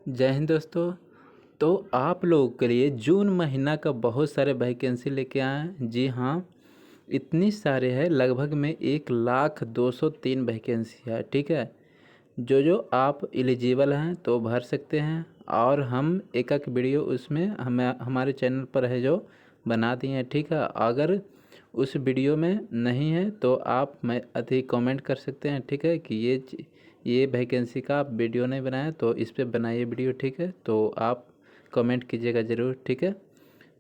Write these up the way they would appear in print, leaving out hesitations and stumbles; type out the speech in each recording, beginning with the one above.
जय हिंद दोस्तों। तो आप लोगों के लिए जून महीना का बहुत सारे वैकेंसी लेके आए हैं। जी हाँ, इतनी सारे हैं, लगभग में 1,02,03 वैकेंसी है। ठीक है, जो जो आप एलिजिबल हैं तो भर सकते हैं। और हम एक एक वीडियो उसमें हमारे चैनल पर है जो बना दिए हैं। ठीक है, अगर उस वीडियो में नहीं है तो आप मैं कमेंट कर सकते हैं। ठीक है, कि ये वैकेंसी का आप वीडियो नहीं बनाया तो इस पर बनाइए वीडियो। ठीक है, तो आप कमेंट कीजिएगा ज़रूर। ठीक है,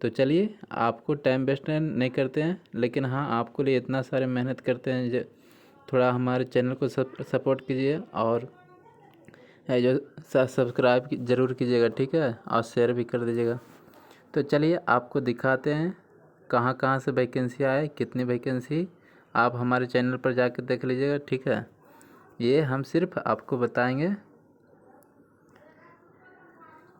तो चलिए, आपको टाइम वेस्ट नहीं करते हैं, लेकिन हाँ, आपको लिए इतना सारे मेहनत करते हैं, थोड़ा हमारे चैनल को सपोर्ट कीजिए और है जो सब्सक्राइब ज़रूर कीजिएगा। ठीक है, और शेयर भी कर दीजिएगा। तो चलिए, आपको दिखाते हैं कहाँ कहाँ से वैकेंसी आए, कितनी वैकेंसी। आप हमारे चैनल पर जाकर देख लीजिएगा। ठीक है, ये हम सिर्फ आपको बताएंगे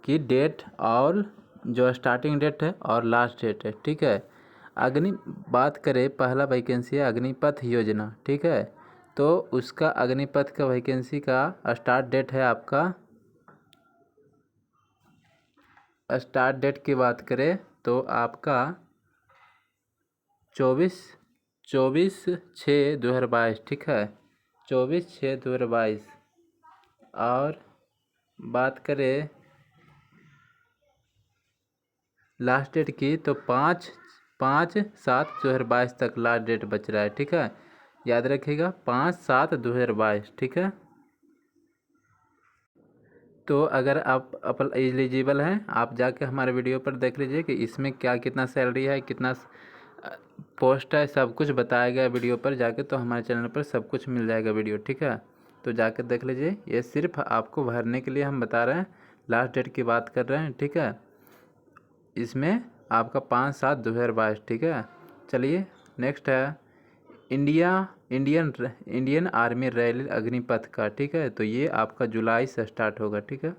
कि डेट और जो स्टार्टिंग डेट है और लास्ट डेट है। ठीक है, अग्नि बात करें, पहला वैकेंसी है अग्निपथ योजना। ठीक है, तो उसका अग्निपथ का वैकेंसी का स्टार्ट डेट है आपका, स्टार्ट डेट की बात करें तो आपका 24/6/2022। ठीक है, 24/6/2022। और बात करें लास्ट डेट की तो 5/7/2022 तक लास्ट डेट बच रहा है। ठीक है, याद रखिएगा 5/7/2022। ठीक है, तो अगर आप एलिजिबल हैं, आप जाके हमारे वीडियो पर देख लीजिए कि इसमें क्या कितना सैलरी है, कितना पोस्ट है, सब कुछ बताया गया वीडियो पर जाके। तो हमारे चैनल पर सब कुछ मिल जाएगा वीडियो। ठीक है, तो जाकर देख लीजिए। ये सिर्फ आपको भरने के लिए हम बता रहे हैं, लास्ट डेट की बात कर रहे हैं। ठीक है, इसमें आपका 5/7/2022। ठीक है, चलिए नेक्स्ट है इंडियन आर्मी रैली अग्निपथ का। ठीक है, तो ये आपका जुलाई से स्टार्ट होगा। ठीक है,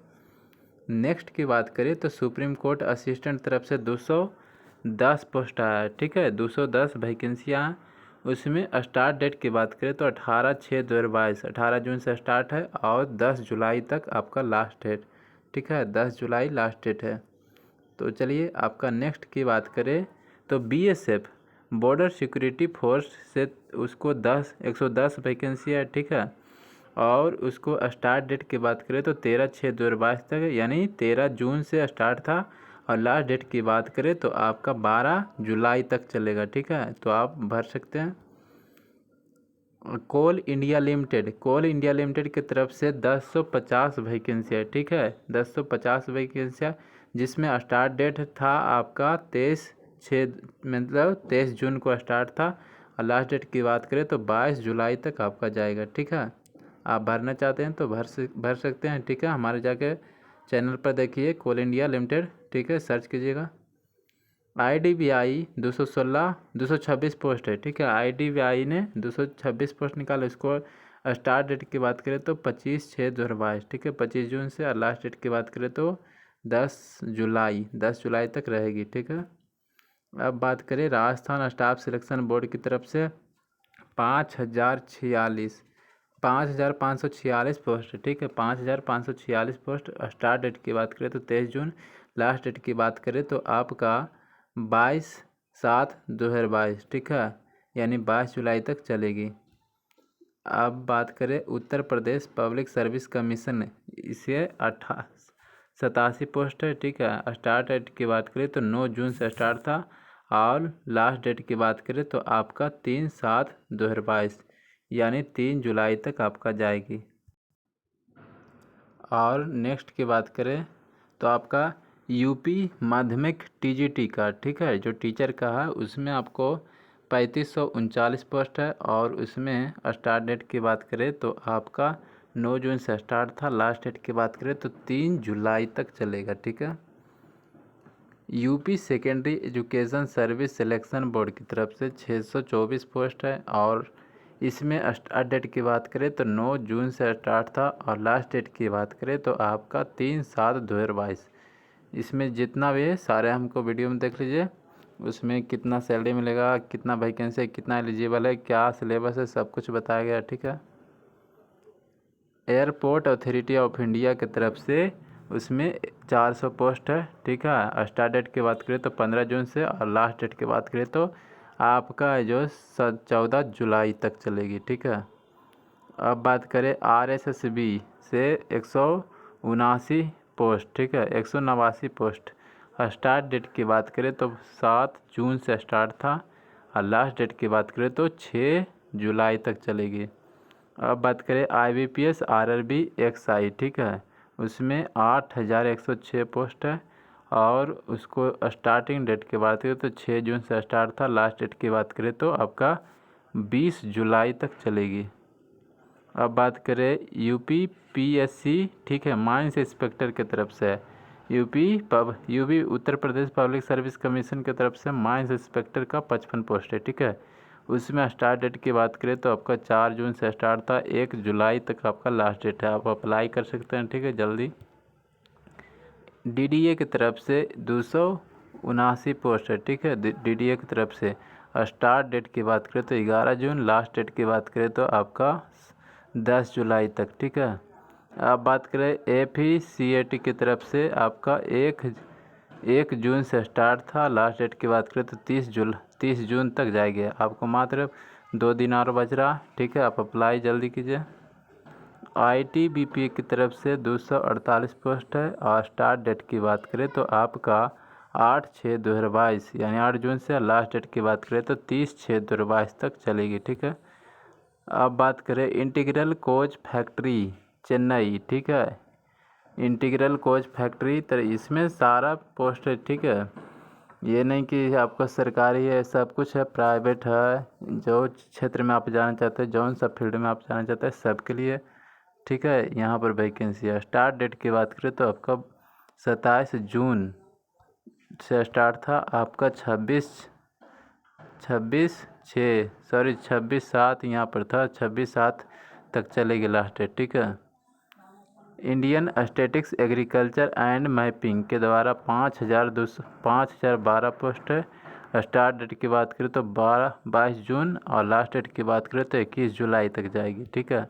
नेक्स्ट की बात करें तो सुप्रीम कोर्ट असिस्टेंट तरफ से 210 पोस्ट आया है। ठीक है, 210 वैकेंसियाँ। उसमें स्टार्ट डेट की बात करें तो 18/6/2022, 18 जून से स्टार्ट है और 10 जुलाई तक आपका लास्ट डेट। ठीक है, 10 जुलाई लास्ट डेट है। तो चलिए, आपका नेक्स्ट की बात करें तो बीएसएफ बॉर्डर सिक्योरिटी फोर्स से उसको 110 वैकेंसी है। ठीक है, और उसको स्टार्ट डेट की बात करें तो 13/6/2022 तक, यानी 13 जून से स्टार्ट था। और लास्ट डेट की बात करें तो आपका 12 जुलाई तक चलेगा। ठीक है, तो आप भर सकते हैं। कोल इंडिया लिमिटेड की तरफ से 1050 वैकेंसी है। ठीक है, 1050 वैकेंसियाँ, जिसमें स्टार्ट डेट था आपका 23/6, मतलब 23 जून को स्टार्ट था। और लास्ट डेट की बात करें तो 22 जुलाई तक आपका जाएगा। ठीक है, आप भरना चाहते हैं तो भर सकते हैं। ठीक है, हमारे जाके चैनल पर देखिए कोल इंडिया लिमिटेड। ठीक है, सर्च कीजिएगा। IDBI 226 पोस्ट है। ठीक है, IDBI ने 226 पोस्ट निकाला। इसको स्टार्ट डेट की बात करें तो 25/6/2022। ठीक है, 25 जून से। और लास्ट डेट की बात करें तो 10 जुलाई तक रहेगी। ठीक है, अब बात करें राजस्थान स्टाफ सिलेक्शन बोर्ड की तरफ से 5,546 पोस्ट। ठीक है, 5,546 पोस्ट। स्टार्ट डेट की बात करें तो 23 जून। लास्ट डेट की बात करें तो आपका 22/7/2022। ठीक है, यानी 22 जुलाई तक चलेगी। अब बात करें Uttar Pradesh public service commission, इसे 87 पोस्ट है। ठीक है, स्टार्ट डेट की बात करें तो 9 जून से स्टार्ट था। और लास्ट डेट की बात करें तो आपका 3/7/2022, यानी 3 जुलाई तक आपका जाएगी। और नेक्स्ट की बात करें तो आपका यूपी माध्यमिक टीजीटी का। ठीक है, जो टीचर का है उसमें आपको 3539 पोस्ट है। और उसमें स्टार्ट डेट की बात करें तो आपका 9 जून से स्टार्ट था। लास्ट डेट की बात करें तो 3 जुलाई तक चलेगा। ठीक है, UP secondary education service selection board की तरफ से 624 पोस्ट है। और इसमें स्टार्ट डेट की बात करें तो 9 जून से स्टार्ट था। और लास्ट डेट की बात करें तो आपका 3/7/2022। इसमें जितना भी है सारे हमको वीडियो में देख लीजिए। उसमें कितना सैलरी मिलेगा, कितना वैकेंसी है, कितना एलिजिबल है, क्या सिलेबस है, सब कुछ बताया गया। ठीक है, एयरपोर्ट अथॉरिटी ऑफ इंडिया की तरफ से उसमें 400 पोस्ट है, ठीक है। स्टार्ट डेट की बात करें तो 15 जून से, और लास्ट डेट की बात करें तो आपका जो 14 जुलाई तक चलेगी, ठीक है। अब बात करें RSSB से 179 पोस्ट, ठीक है, 189 पोस्ट। स्टार्ट डेट की बात करें तो 7 जून से स्टार्ट था, और लास्ट डेट की बात करें तो 6 जुलाई तक चलेगी। अब बात करें IBPS RRB XI, ठीक है, उसमें 8106 पोस्ट है, और उसको स्टार्टिंग डेट की बात करें तो 6 जून से स्टार्ट था, लास्ट डेट की बात करें तो आपका 20 जुलाई तक चलेगी। अब बात करें UPPSC, ठीक है, माइंस इंस्पेक्टर की तरफ से UP Uttar Pradesh public service commission की तरफ से माइंस इंस्पेक्टर का 55 पोस्ट है, ठीक है। उसमें स्टार्ट डेट की बात करें तो आपका 4 जून से स्टार्ट था, 1 जुलाई तक आपका लास्ट डेट है, आप अप्लाई कर सकते हैं, ठीक है, जल्दी। DDA की तरफ से 279 पोस्ट है, ठीक है, DDA की तरफ से। स्टार्ट डेट की बात करें तो 11 जून, लास्ट डेट की बात करें तो आपका 10 जुलाई तक, ठीक है। अब बात करें FECAT की तरफ से आपका 1 जून से स्टार्ट था, लास्ट डेट की बात करें तो 30 जून तक जाएगी। आपको मात्र 2 दिन और बच रहा, ठीक है, आप अप्लाई जल्दी कीजिए। ITBP की तरफ से 248 पोस्ट है, और स्टार्ट डेट की बात करें तो आपका 8/6/2022 यानी 8 जून से, लास्ट डेट की बात करें तो 30/6/2022 तक चलेगी, ठीक है। अब बात करें इंटीग्रल कोच फैक्ट्री चेन्नई, ठीक है, इंटीग्रल कोच फैक्ट्री, तो इसमें सारा पोस्ट है, ठीक है। ये नहीं कि आपका सरकारी है, सब कुछ है, प्राइवेट है, जो क्षेत्र में आप जाना चाहते हैं, जौन सा फील्ड में आप जाना चाहते हैं, सबके लिए, ठीक है, यहाँ पर वैकेंसी है। स्टार्ट डेट की बात करें तो आपका 27 जून से स्टार्ट था, आपका 26/7 यहाँ पर था, 26/7 तक चलेगी लास्ट डेट, ठीक है। Indian statistics agriculture and mapping के द्वारा 5012 पोस्ट है। स्टार्ट डेट की बात करें तो 22 जून, और लास्ट डेट की बात करें तो 21 जुलाई तक जाएगी, ठीक है।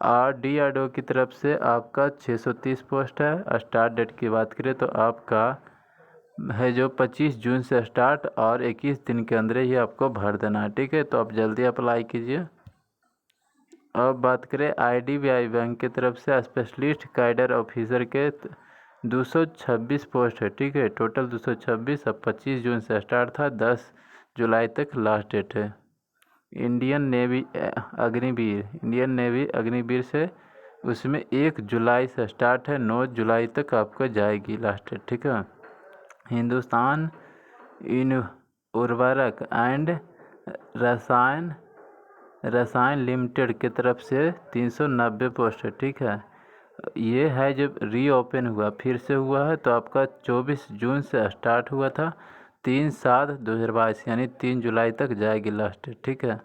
और DRDO की तरफ से आपका 630 पोस्ट है। स्टार्ट डेट की बात करें तो आपका है जो 25 जून से स्टार्ट, और 21 दिन के अंदर ही आपको भर देना है, ठीक है, तो आप जल्दी अप्लाई कीजिए। अब बात करें IDBI बैंक की तरफ से स्पेशलिस्ट कैडर ऑफिसर के 226 पोस्ट है, ठीक है, टोटल 226। अब 25 जून से स्टार्ट था, 10 जुलाई तक लास्ट डेट है। इंडियन नेवी अग्निवीर से उसमें 1 जुलाई से स्टार्ट है, 9 जुलाई तक आपको जाएगी लास्ट डेट, ठीक है। हिंदुस्तान उर्वरक एंड रसायन लिमिटेड की तरफ से 390 पोस्ट है, ठीक है। ये है जब रीओपन हुआ, फिर से हुआ है, तो आपका 24 जून से स्टार्ट हुआ था, 3/7/2022 यानी 3 जुलाई तक जाएगी लास्ट डेट, ठीक है।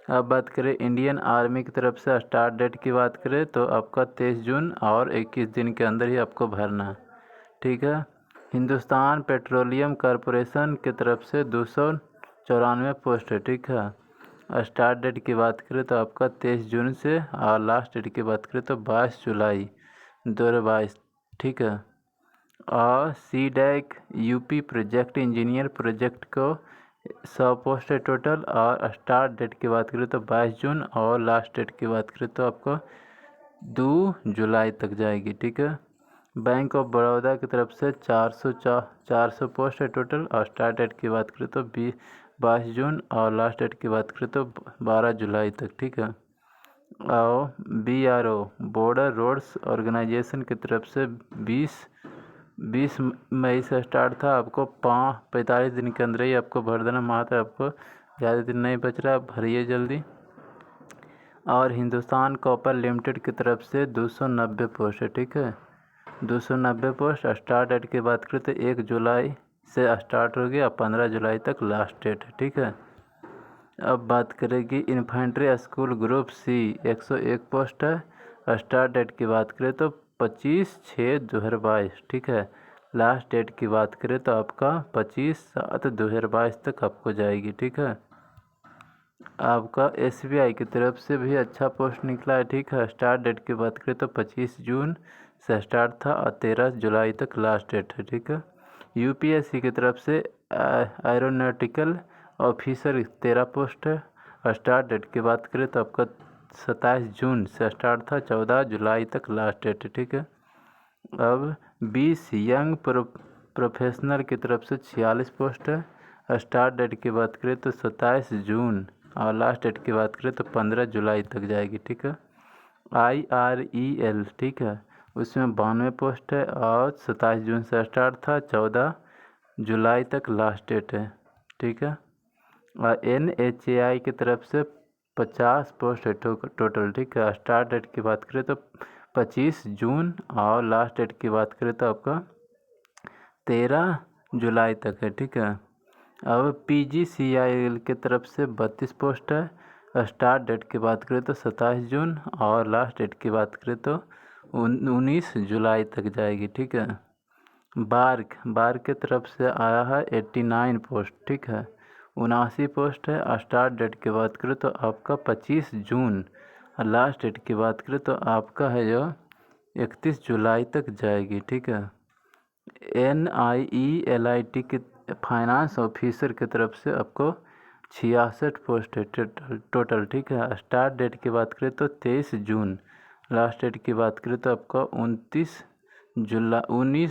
अब बात करें इंडियन आर्मी की तरफ से स्टार्ट डेट की बात करें तो आपका 23 जून, और 21 दिन के अंदर ही आपको भरना, ठीक है। हिंदुस्तान पेट्रोलियम कॉरपोरेशन की तरफ से 294 पोस्ट है, ठीक है। स्टार्ट डेट की बात करें तो आपका 23 जून से, और लास्ट डेट की बात करें तो 22 जुलाई 2022, ठीक है। और CDAC UP project engineer project को 100 पोस्ट है टोटल, और स्टार्ट डेट की बात करें तो 22 जून, और लास्ट डेट की बात करें तो आपको 2 जुलाई तक जाएगी, ठीक है। बैंक ऑफ बड़ौदा की तरफ से 400 पोस्ट है टोटल, और स्टार्ट डेट की बात करें तो 22 जून, और लास्ट डेट की बात करें तो 12 जुलाई तक, ठीक है। और BRO बॉर्डर रोड्स ऑर्गेनाइजेशन की तरफ से 20 मई से स्टार्ट था, आपको 45 दिन के अंदर ही आपको भर देना, मात्र आपको ज़्यादा दिन नहीं बच रहा, आप भरिए जल्दी। और हिंदुस्तान कॉपर लिमिटेड की तरफ से 290 पोस्ट है, ठीक है, 290 पोस्ट। स्टार्ट डेट की बात करें तो 1 जुलाई से स्टार्ट हो गया, 15 जुलाई तक लास्ट डेट है, ठीक है। अब बात करेगी infantry school group C 101 post है। स्टार्ट डेट की बात करें तो 25/6/2022, ठीक है। लास्ट डेट की बात करें तो आपका 25/7/2022 तक आपको जाएगी, ठीक है। आपका SBI की तरफ से भी अच्छा पोस्ट निकला है, ठीक है। स्टार्ट डेट की बात करें तो 25 जून से स्टार्ट था और 13 जुलाई तक लास्ट डेट है, ठीक है। UPSC की तरफ से एरोनॉटिकल ऑफिसर 13 पोस्ट है और स्टार्ट डेट की बात करें तो आपका 27 जून से स्टार्ट था, 14 जुलाई तक लास्ट डेट है, ठीक है। अब 20 यंग प्रोफेशनल की तरफ से 46 पोस्ट है। स्टार्ट डेट की बात करें तो 27 जून और लास्ट डेट की बात करें तो 15 जुलाई तक जाएगी, ठीक है। IREL, ठीक है, उसमें 92 पोस्ट है और 27 जून से स्टार्ट था, 14 जुलाई तक लास्ट डेट है, ठीक है। और NHAI की तरफ से 50 पोस्ट है टोटल, ठीक है। स्टार्ट डेट की बात करें तो 25 जून और लास्ट डेट की बात करें तो आपका 13 जुलाई तक है, ठीक है। अब PGCIL की तरफ से 32 पोस्ट है। स्टार्ट डेट की बात करें तो 27 जून और लास्ट डेट की बात करें तो 19 जुलाई तक जाएगी, ठीक है। बार्क की तरफ से आया है 89 पोस्ट, ठीक है, 79 पोस्ट है। स्टार्ट डेट की बात करें तो आपका 25 जून और लास्ट डेट की बात करें तो आपका है जो 31 जुलाई तक जाएगी, ठीक है। NIELIT की फाइनेंस ऑफिसर की तरफ से आपको 66 पोस्ट है टोटल, ठीक है। स्टार्ट डेट की बात करें तो 23 जून, लास्ट डेट की बात करें तो आपका 19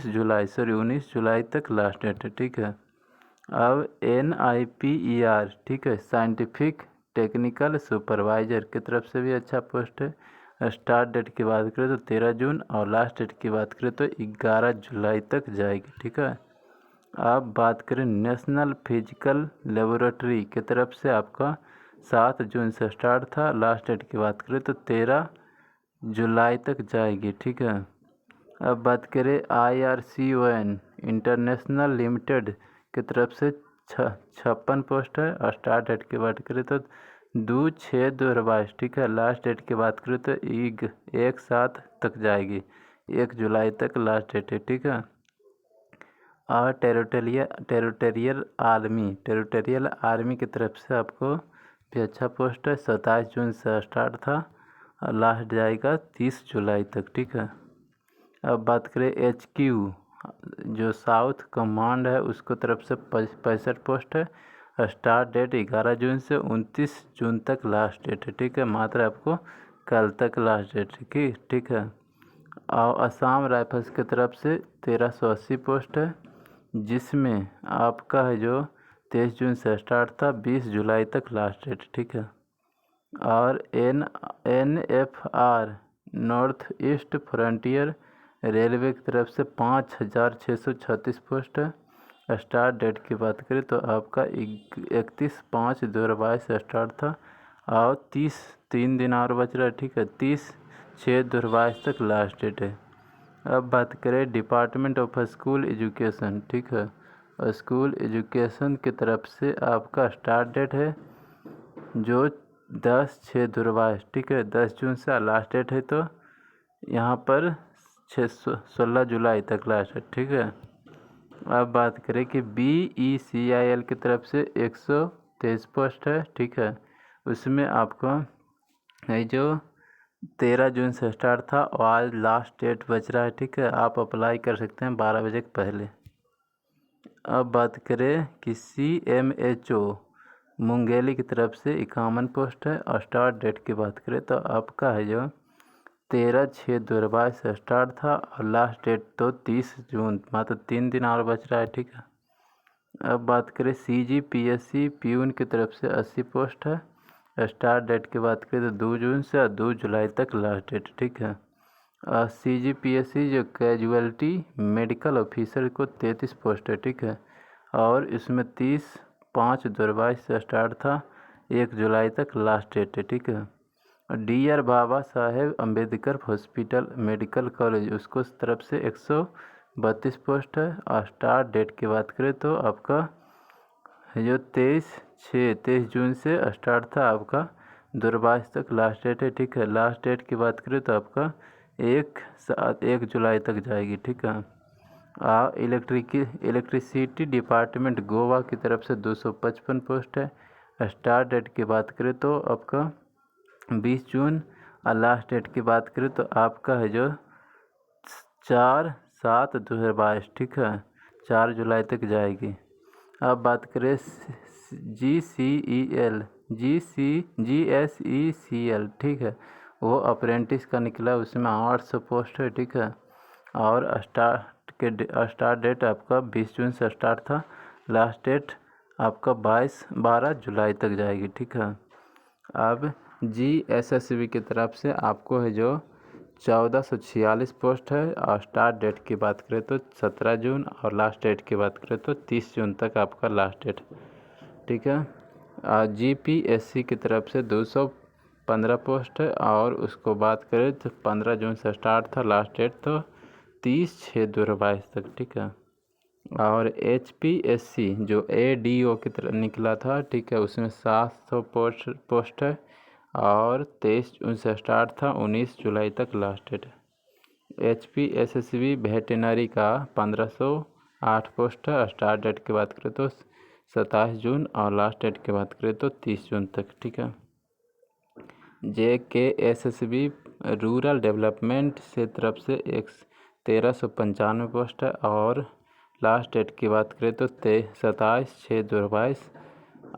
जुलाई तक लास्ट डेट है, ठीक है। अब NIPER, ठीक है, साइंटिफिक टेक्निकल सुपरवाइजर की तरफ से भी अच्छा पोस्ट है। स्टार्ट डेट की बात करें तो 13 जून और लास्ट डेट की बात करें तो 11 जुलाई तक जाएगी, ठीक है। आप बात करें नेशनल फिजिकल लेबोरेटरी की तरफ से आपका 7 जून से स्टार्ट था, लास्ट डेट की बात करें तो 13 जुलाई तक जाएगी, ठीक है। अब बात करें IRCON इंटरनेशनल लिमिटेड की तरफ से 56 पोस्ट है और स्टार्ट डेट की बात करें तो 2/6/2022, ठीक है। लास्ट डेट की बात करें तो 1/7 तक जाएगी, 1 जुलाई तक लास्ट डेट है, ठीक है। और टेरिटोरियल आर्मी की तरफ से आपको भी अच्छा पोस्ट है। 27 जून से स्टार्ट था और लास्ट जाएगा 30 जुलाई तक, ठीक है। अब बात करें HQ जो साउथ कमांड है उसको तरफ से 65 पोस्ट है। स्टार्ट डेट 11 जून से 29 जून तक लास्ट डेट है, ठीक है। मात्र आपको कल तक लास्ट डेट है, ठीक है। और असम राइफल्स की तरफ से 1380 पोस्ट है, जिसमें आपका है जो 23 जून से स्टार्ट था, 20 जुलाई तक लास्ट डेट, ठीक है। और NFR north east frontier railway की तरफ से 5636 पोस्ट है। स्टार्ट डेट की बात करें तो आपका 31/5/2022 से स्टार्ट था और 3 दिन और बच रहा है, ठीक है, 30/6/2022 तक लास्ट डेट है। अब बात करें डिपार्टमेंट ऑफ स्कूल एजुकेशन, ठीक है, स्कूल एजुकेशन की तरफ से आपका स्टार्ट डेट है जो 10/6/2022, ठीक है, 10 जून से लास्ट डेट है तो यहाँ पर 16 जुलाई तक लास्ट है, ठीक है। अब बात करें कि BECIL की तरफ से 123 पोस्ट है, ठीक है, उसमें आपको है जो 13 जून से स्टार्ट था और आज लास्ट डेट बच रहा है, ठीक है। आप अप्लाई कर सकते हैं 12 बजे के पहले। अब बात करें कि CMHO मुंगेली की तरफ से 51 पोस्ट है और स्टार्ट डेट की बात करें तो आपका है जो 13/6/2022 से स्टार्ट था और लास्ट डेट तो 30 जून, मात्र 3 दिन और बच रहा है, ठीक है। अब बात करें CGPSC प्यून की तरफ से 80 पोस्ट है। स्टार्ट डेट की बात करें तो 2 जून से 2 जुलाई तक लास्ट डेट, ठीक है। CGPSC जो कैजुअलिटी मेडिकल ऑफिसर को 33 पोस्ट है, ठीक है, और इसमें 30/5/2022 से स्टार्ट था, 1 जुलाई तक लास्ट डेट है, ठीक है। DR Baba Saheb Ambedkar hospital medical college उसको तरफ से 132 पोस्ट है और स्टार्ट डेट की बात करें तो आपका जो 23 जून से स्टार्ट था आपका 2022 तक लास्ट डेट है, ठीक है। लास्ट डेट की बात करें तो आपका 1 जुलाई तक जाएगी, ठीक है। इलेक्ट्रिसिटी डिपार्टमेंट गोवा की तरफ से 255 पोस्ट है। स्टार्ट डेट की बात करें तो आपका 20 जून और लास्ट डेट की बात करें तो आपका है जो 4/7/2022, ठीक है, 4 जुलाई तक जाएगी। अब बात करें GSECL, ठीक है, वो अप्रेंटिस का निकला, उसमें 800 पोस्ट है, ठीक है। और स्टार्ट डेट आपका 20 जून से स्टार्ट था, लास्ट डेट आपका 12 जुलाई तक जाएगी, ठीक है। अब GSSB की तरफ से आपको है जो 1446 पोस्ट है, और स्टार्ट डेट की बात करें तो 17 जून और लास्ट डेट की बात करें तो 30 जून तक आपका लास्ट डेट, ठीक है। GPSC की तरफ से 215 पोस्ट है, और उसको बात करें तो 15 जून से स्टार्ट था, लास्ट डेट तो 30/6/2022 तक, ठीक है। और HPSC जो ADO की तरफ निकला था, ठीक है, उसमें 700 पोस्ट है, और 23 जून से स्टार्ट था, 19 जुलाई तक लास्ट डेट है। HPSSB वेटरनरी का 1508 पोस्ट है, स्टार्ट डेट की बात करें तो 27 जून और लास्ट डेट की बात करें तो 30 जून तक, ठीक है। JKSSB रूरल डेवलपमेंट से तरफ से 1395 पोस्ट है, और लास्ट डेट की बात करें तो 27/6/2022,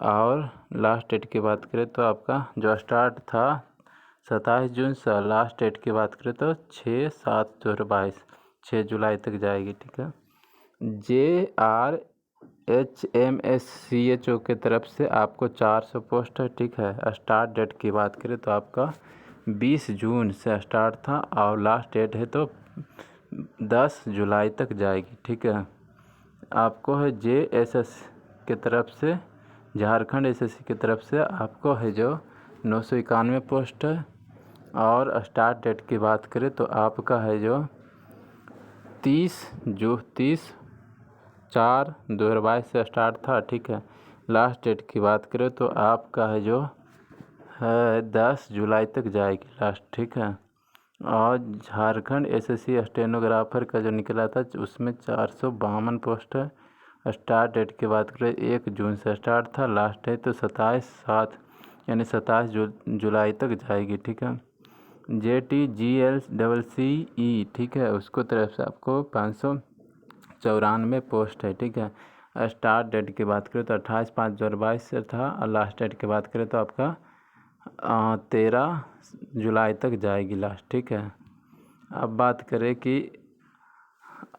और लास्ट डेट की बात करें तो आपका जो स्टार्ट था 27 जून से, लास्ट डेट की बात करें तो 6/7/2022, 6 जुलाई तक जाएगी, ठीक है। JRHMSCHO के तरफ से आपको 400 पोस्ट है, ठीक है। स्टार्ट डेट की बात करें तो आपका 20 जून से स्टार्ट था, और लास्ट डेट है तो 10 जुलाई तक जाएगी, ठीक है। आपको है JSS की तरफ से, झारखंड SSC की तरफ से आपको है जो 991 पोस्ट है, और स्टार्ट डेट की बात करें तो आपका है जो 30/4/2022 से स्टार्ट था, ठीक है। लास्ट डेट की बात करें तो आपका है जो है 10 जुलाई तक जाएगी लास्ट, ठीक है। और झारखंड SSC स्टेनोग्राफर का जो निकला था उसमें 452 पोस्ट है, स्टार्ट डेट की बात करें 1 जून से स्टार्ट था, लास्ट डेट तो 27/7 यानी 27 जुलाई तक जाएगी, ठीक है। JTGLCE, ठीक है, उसको तरफ से आपको 594 पोस्ट है, ठीक है। स्टार्ट डेट की बात करें तो 28/5/2022 से था, और लास्ट डेट की बात करें तो आपका 13 जुलाई तक जाएगी लास्ट, ठीक है। अब बात करें कि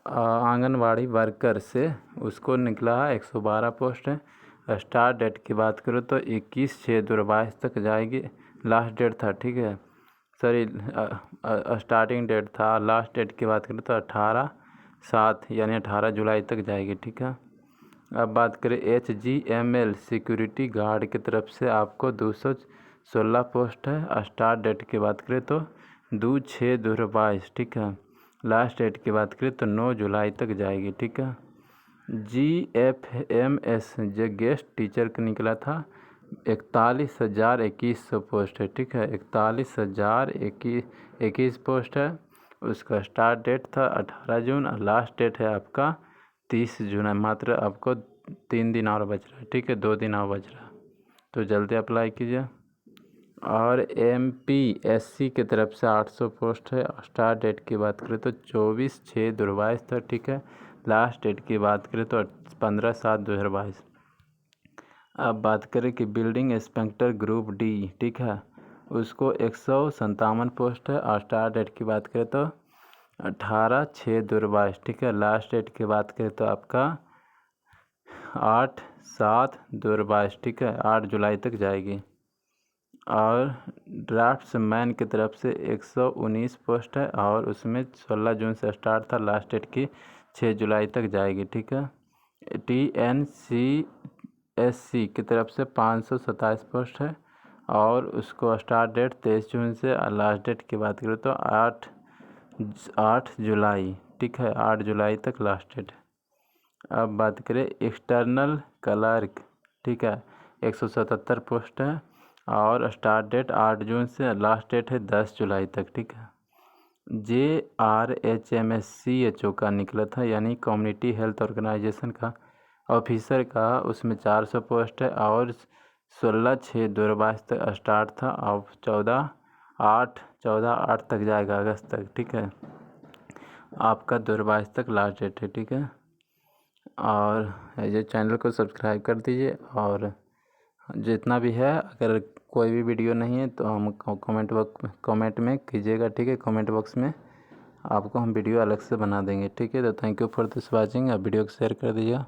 आंगनवाड़ी वर्कर से उसको निकला है 112 पोस्ट है, स्टार्ट डेट की बात करो तो 21/6/2022 तक जाएगी, लास्ट डेट था, ठीक है, सॉरी स्टार्टिंग डेट था, लास्ट डेट की बात करें तो 18/7 यानी 18 जुलाई तक जाएगी, ठीक है। अब बात करें HGML सिक्योरिटी गार्ड की तरफ से आपको 216 पोस्ट है, स्टार्ट डेट की बात करें तो 2/6/2022, ठीक है। लास्ट डेट की बात करें तो 9 जुलाई तक जाएगी, ठीक है। GFMS जो गेस्ट टीचर का निकला था 41,021 पोस्ट है, ठीक है, 41,021 पोस्ट है। उसका स्टार्ट डेट था 18 जून और लास्ट डेट है आपका 30 जून है। मात्र आपको 3 दिन और बच रहा है, ठीक है, 2 दिन और बच रहा है, तो जल्दी अप्लाई कीजिए। और MPSC की तरफ से 800 पोस्ट है, स्टार्ट डेट की बात करें तो 24/6/2022 तक, ठीक है। लास्ट डेट की बात करें तो 15/7/2022। अब बात करें कि बिल्डिंग इंस्पेक्टर ग्रुप D, ठीक है, उसको 157 पोस्ट है, और स्टार्ट डेट की बात करें तो 18/6/2022, ठीक है। लास्ट डेट की बात करें तो आपका 8/7/2022, ठीक है, 8 जुलाई तक जाएगी। और ड्राफ्ट्समैन की तरफ से 119 पोस्ट है, और उसमें 16 जून से स्टार्ट था, लास्ट डेट की 6 जुलाई तक जाएगी, ठीक है। TNCSC की तरफ से 527 पोस्ट है, और उसको स्टार्ट डेट 23 जून से, और लास्ट डेट की बात करें तो 8 जुलाई, ठीक है, 8 जुलाई तक लास्ट डेट है। अब बात करें एक्सटर्नल क्लर्क, ठीक है, 177 पोस्ट है, और स्टार्ट डेट 8 जून से, लास्ट डेट है 10 जुलाई तक, ठीक है। JRHMSCHO का निकला था, यानी कम्युनिटी हेल्थ ऑर्गेनाइजेशन का ऑफिसर का, उसमें 400 पोस्ट है, और 16/6/2022 तक स्टार्ट था। अब 14/8 तक जाएगा, अगस्त तक। ठीक है, आपका 2022 तक लास्ट डेट है। ठीक है, और ये चैनल को सब्सक्राइब कर दीजिए। और जितना भी है, अगर कोई भी वीडियो नहीं है तो हम कमेंट में कीजिएगा। ठीक है, कमेंट बॉक्स में आपको हम वीडियो अलग से बना देंगे। ठीक है, तो thank you for this watching. आप वीडियो को शेयर कर दीजिएगा।